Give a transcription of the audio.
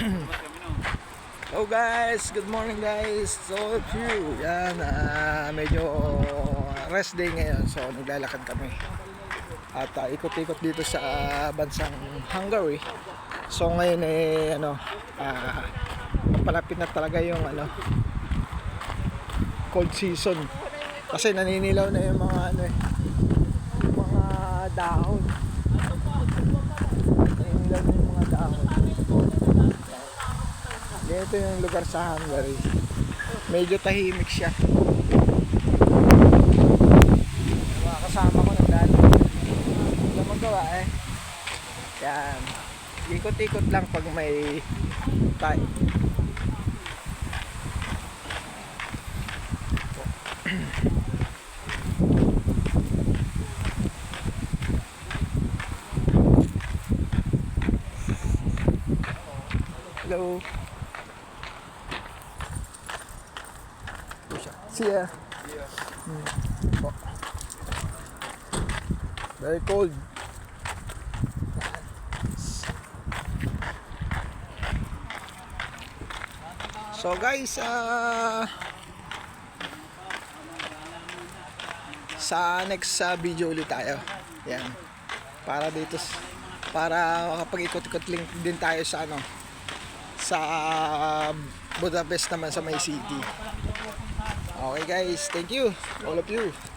Hello guys, good morning guys. So if you, yan, medyo rest day ngayon. So naglalakad kami. At ikot-ikot dito sa bansang Hungary. So ngayon papalapit na talaga yung cold season. Kasi naninilaw na yung mga yung mga dahon. Naninilaw na yung mga dahon. Ganito yung lugar sa Hungary. Medyo tahimik siya. Mga kasama ko nagdalo. Wala magawa eh. Yan. Ikot-ikot lang pag may time. Hello. See ya. Very cold. So guys, sa next video ulit tayo. Yan. Para dito para makapag-ikot-ikot din tayo sa sa Budapest naman sa may city. Okay guys, thank you all of you.